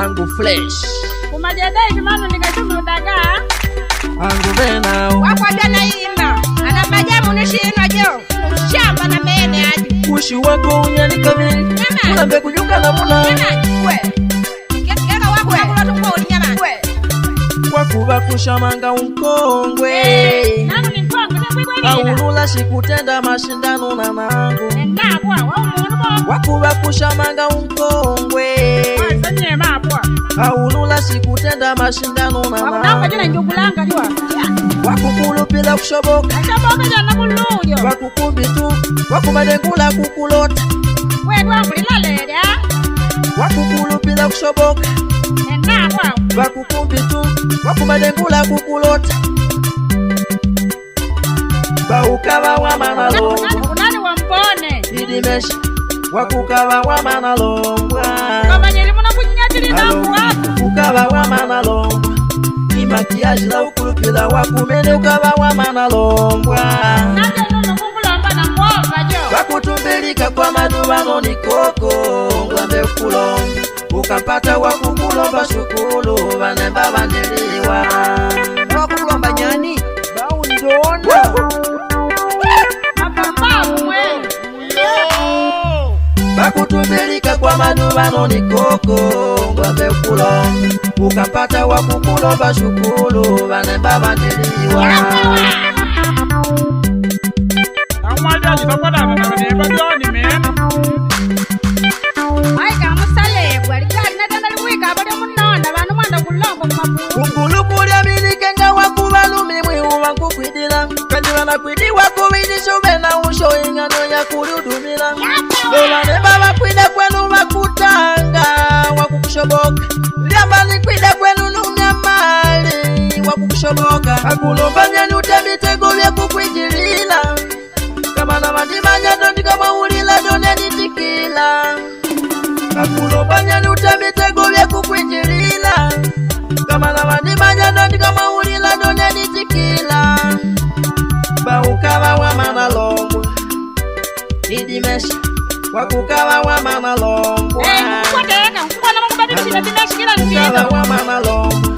angu fresh kumajadai kimano nikachuma udaga angu bena wakwatana ima ana majamu nishino jo shamba na mene aje kushi wako unyanika vini ulambe kujuka na muna keka wako yakula tuko ulinyama wakuba kushamanga unkongwe nanu ni mkongo aulula shikutenda mashindano na nangu ndakwa waumunubo wakuba kushamanga unkongwe wasanye mapwa aulula shikutenda mashindano na nangu wakudamba jina njugulanga jua wakukulupila kushoboka jana mululyo wakukumbitu wakumadengula kukulota wetu wamulilaleja wakukulupila kushoboka ndakwa wakukumbitu wakumadengula kukulota Wakukaba wa manalongwa kunani wampone Idimesha Wakukaba wa manalongwa kama nyeri muna kunyatiri nangu wako Wakukaba wa manalongwa Imakiaji la ukulupila wakumene ukaba wa manalongwa nande nuno kukulomba na mwova jo Wakutumbelika kwa madubano ni koko Ngwambe ukulomba Ukampata wakukulomba shukulu Vanemba vaniliwa Wakukulomba nyani Baundona Bakutumbelika kwa madubano ni koko Ngwambe ukulomba Ukampata wakukulomba shukulu Vanemba vaniliwa Amwada jitapata na neba joni mena Aika musalebwa ligari natanda liwika abali munonda banu mwanda kulongo mumapulu Kungulukulya milikenga wakubalumi mwihu wakukwidila Kandi wanakwidi wakubidisha ubena usho ingano ya kuludumila Lola neba wakwida kwenu wakutanga wakukushoboka Liamba nikwida kwenu numyamali wakukushoboka Akulomba nyani utemitego vya kukwidilila Kama na madimanya dondi kama ulila done nitikila Akulomba nyani utemitego vya kukwidilila Kama na madimanya dondi kama ulila done nitikila Wakukaba wa manalombwa Idimesha Wakukaba wa manalombwa Mkwateka mkwana mkubadilishila dimeshi kila Wakukaba nzito wa manalombwa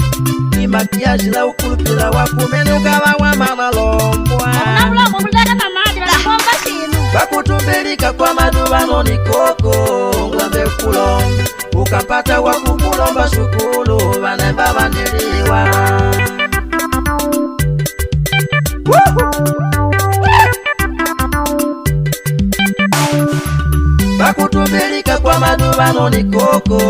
Imakiaji la ukulupila wakumene ukaba wa manalombwa Namulongo kuleka na maji wanakonga shinu Bakutumbelika kwa madubano ni koko Ngwambe ukulomba Ukampata wakukulomba shukulu Vanemba vaniliwa Bakutumbelika kwa madubano ni koko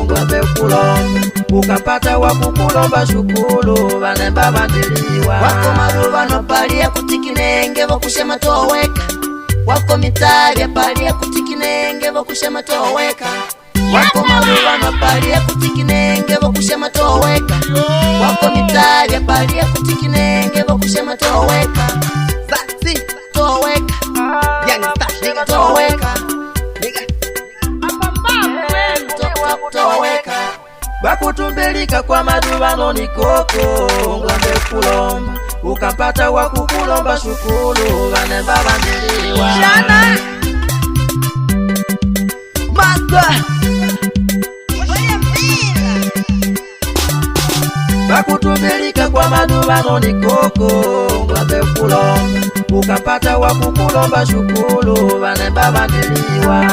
Ngwambe ukulomba Ukampata wakukulomba shukulu Vanemba vaniliwa Wako madubano pali ya kutikinenge Vokushema toweka Wako mitari ya pali ya kutikinenge Vokushema toweka Wako madubano pali ya kutikinenge Vokushema toweka Wako mitari ya pali ya kutikinenge Vokushema toweka Zasi toweka Yani stash nigga toweka Nigga toweka Bakutumbelika kwa madubano ni koko Ngwambe ukulomba Ukampata wakukulomba shukulu Vanemba vaniliwa Shana Master Bakutumbelika kwa madubano ni koko Ngwambe ukulomba Ukampata wakukulomba shukulu Vanemba vaniliwa